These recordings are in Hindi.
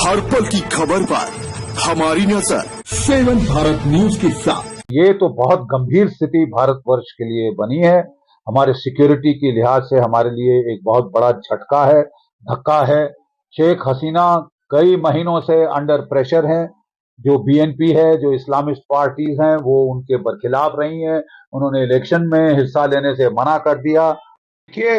हर पल की खबर पर हमारी नजर 7 भारत न्यूज के साथ। ये तो बहुत गंभीर स्थिति भारतवर्ष के लिए बनी है। हमारे सिक्योरिटी के लिहाज से हमारे लिए एक बहुत बड़ा झटका है, धक्का है। शेख हसीना कई महीनों से अंडर प्रेशर हैं। जो बीएनपी है, जो इस्लामिस्ट पार्टीज हैं, वो उनके बरखिलाफ रही हैं। उन्होंने इलेक्शन में हिस्सा लेने से मना कर दिया। देखिए,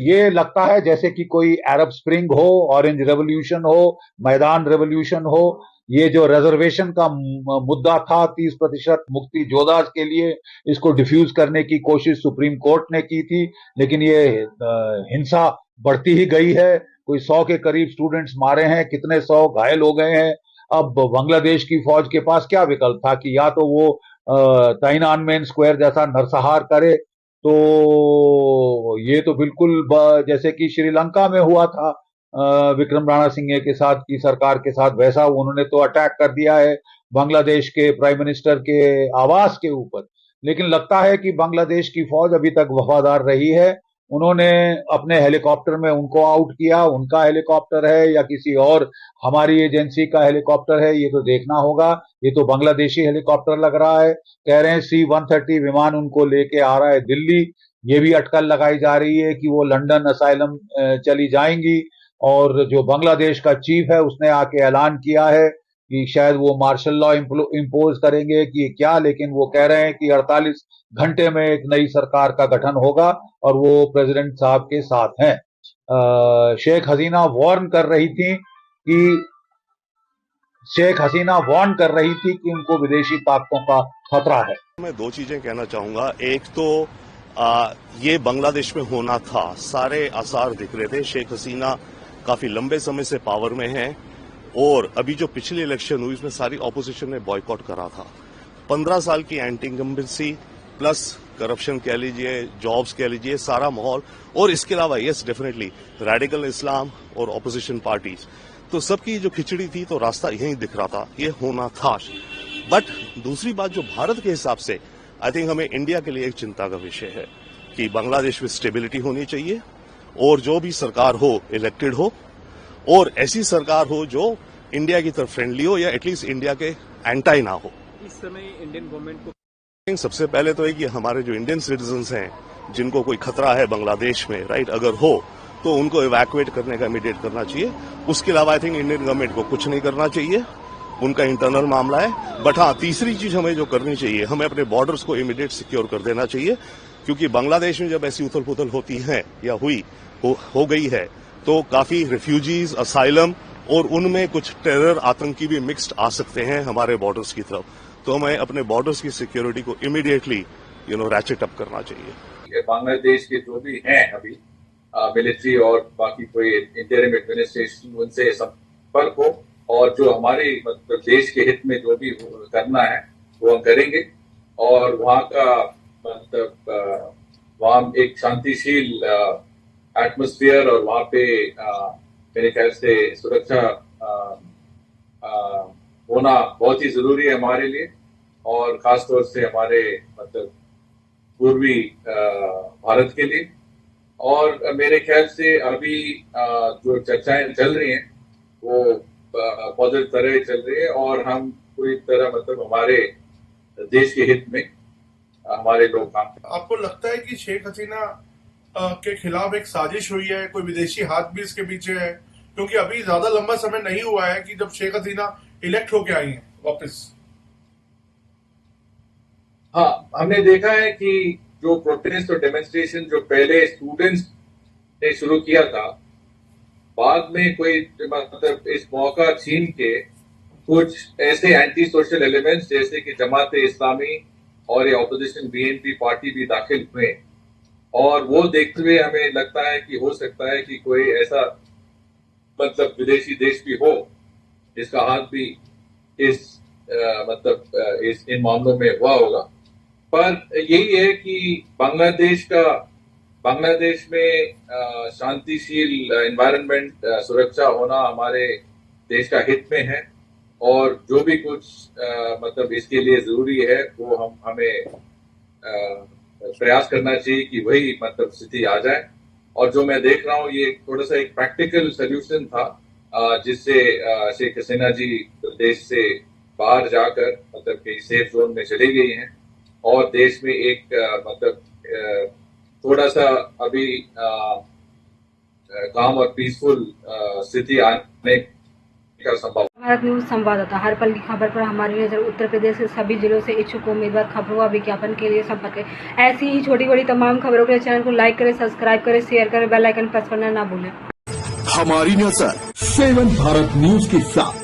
ये लगता है जैसे कि कोई अरब स्प्रिंग हो, ऑरेंज रेवोल्यूशन हो, मैदान रेवोल्यूशन हो। ये जो रिजर्वेशन का मुद्दा था 30% मुक्ति जोधास के लिए, इसको डिफ्यूज करने की कोशिश सुप्रीम कोर्ट ने की थी, लेकिन ये हिंसा बढ़ती ही गई है। कोई 100 के करीब स्टूडेंट्स मारे हैं, कितने 100 घायल हो गए हैं। अब बांग्लादेश की फौज के पास क्या विकल्प था कि या तो वो ताइनानमेन स्क्वायर जैसा नरसंहार करे, तो ये तो बिल्कुल जैसे कि श्रीलंका में हुआ था विक्रम राणा सिंघे के साथ की सरकार के साथ, वैसा उन्होंने तो अटैक कर दिया है बांग्लादेश के प्राइम मिनिस्टर के आवास के ऊपर। लेकिन लगता है कि बांग्लादेश की फौज अभी तक वफादार रही है। उन्होंने अपने हेलीकॉप्टर में उनको आउट किया, उनका हेलीकॉप्टर है या किसी और हमारी एजेंसी का हेलीकॉप्टर है, ये तो देखना होगा। ये तो बांग्लादेशी हेलीकॉप्टर लग रहा है। कह रहे हैं C-130 विमान उनको लेके आ रहा है दिल्ली। ये भी अटकल लगाई जा रही है कि वो लंदन असाइलम चली जाएंगी। और जो बांग्लादेश का चीफ है उसने आके ऐलान किया है कि शायद वो मार्शल लॉ इम्पोज करेंगे कि क्या, लेकिन वो कह रहे हैं कि 48 घंटे में एक नई सरकार का गठन होगा और वो प्रेसिडेंट साहब के साथ हैं। शेख हसीना वार्न कर रही थी कि उनको विदेशी ताकतों का खतरा है। मैं दो चीजें कहना चाहूंगा। एक तो ये बांग्लादेश में होना था, सारे आसार दिख रहे थे। शेख हसीना काफी लंबे समय से पावर में है और अभी जो पिछली इलेक्शन हुई उसमें सारी ऑपोजिशन ने बॉयकॉट करा था। 15 साल की एंटी इनकम्बेंसी प्लस करप्शन कह लीजिए, जॉब्स कह लीजिए, सारा माहौल, और इसके अलावा यस डेफिनेटली रेडिकल इस्लाम और ऑपोजिशन पार्टीज, तो सबकी जो खिचड़ी थी तो रास्ता यही दिख रहा था, ये होना था। बट दूसरी बात जो भारत के हिसाब से आई थिंक हमें इंडिया के लिए एक चिंता का विषय है कि बांग्लादेश में स्टेबिलिटी होनी चाहिए और जो भी सरकार हो इलेक्टेड हो और ऐसी सरकार हो जो इंडिया की तरफ फ्रेंडली हो या एटलीस्ट इंडिया के एंटाई ना हो। इस समय इंडियन गवर्नमेंट को सबसे पहले तो है कि हमारे जो इंडियन सिटीजन्स हैं जिनको कोई खतरा है बांग्लादेश में, राइट, अगर हो तो उनको इवैक्यूएट करने का इमीडिएट करना चाहिए। उसके अलावा आई थिंक इंडियन गवर्नमेंट को कुछ नहीं करना चाहिए, उनका इंटरनल मामला है। बट हाँ, तीसरी चीज हमें जो करनी चाहिए, हमें अपने बॉर्डर्स को इमीडिएट सिक्योर कर देना चाहिए, क्योंकि बांग्लादेश में जब ऐसी उथल पुथल होती है या हो गई है तो काफी रिफ्यूजीज, असाइलम और उनमें कुछ टेरर, आतंकी भी मिक्स्ड आ सकते हैं हमारे बॉर्डर्स की तरफ। तो हमें अपने बॉर्डर्स की सिक्योरिटी को इमीडिएटली रैचेट अप करना चाहिए। बांग्लादेश के जो भी हैं अभी मिलिट्री और बाकी कोई इंटरिम एडमिनिस्ट्रेशन, उनसे संपर्क हो और जो हमारे मतलब देश के हित में जो भी करना है वो हम करेंगे। और वहाँ का मतलब वहाँ एक शांतिशील एटमॉस्फेयर और वहाँ पे मेरे ख्याल से सुरक्षा होना बहुत ही जरूरी है हमारे लिए, और खासतौर से हमारे मतलब पूर्वी भारत के लिए। और मेरे ख्याल से अभी जो चर्चाएं चल रही हैं वो पॉजिटिव तरह चल रही है और हम पूरी तरह मतलब हमारे देश के हित में हमारे लोग काम करते हैं। आपको लगता है कि शेख हसीना के खिलाफ एक साजिश हुई है, कोई विदेशी हाथ भी इसके पीछे है? क्योंकि अभी ज्यादा लंबा समय नहीं हुआ है कि जब शेख हसीना इलेक्ट होके आई हैं वापस। हाँ, हमने देखा है कि जो प्रोटेस्ट और डेमोन्स्ट्रेशन जो पहले स्टूडेंट्स ने शुरू किया था, बाद में कोई मतलब इस मौका छीन के कुछ ऐसे एंटी सोशल एलिमेंट्स जैसे कि जमात इस्लामी और ये ऑपोजिशन बीएनपी पार्टी भी दाखिल हुए, और वो देखते हुए हमें लगता है कि हो सकता है कि कोई ऐसा मतलब विदेशी देश भी हो जिसका हाथ भी इस इन मामलों में हुआ होगा। पर यही है कि बांग्लादेश में शांतिशील एनवायरनमेंट, सुरक्षा होना हमारे देश का हित में है, और जो भी कुछ मतलब इसके लिए जरूरी है वो हमें प्रयास करना चाहिए कि वही मतलब स्थिति आ जाए। और जो मैं देख रहा हूँ ये थोड़ा सा एक प्रैक्टिकल सोल्यूशन था जिससे शेख हसीना जी देश से बाहर जाकर मतलब कि सेफ जोन में चली गई हैं और देश में एक थोड़ा सा अभी काम और पीसफुल स्थिति आने का संभव। भारत न्यूज संवाददाता हर पल की खबर पर हमारी नजर। उत्तर प्रदेश के सभी जिलों से इच्छुक उम्मीदवार खबरों व विज्ञापन के लिए संपर्क करें। ऐसी ही छोटी बड़ी तमाम खबरों के लिए चैनल को लाइक करें, सब्सक्राइब करें, शेयर करें, बेल आइकन प्रेस करना ना भूलें। हमारी नजर 7 भारत न्यूज के साथ।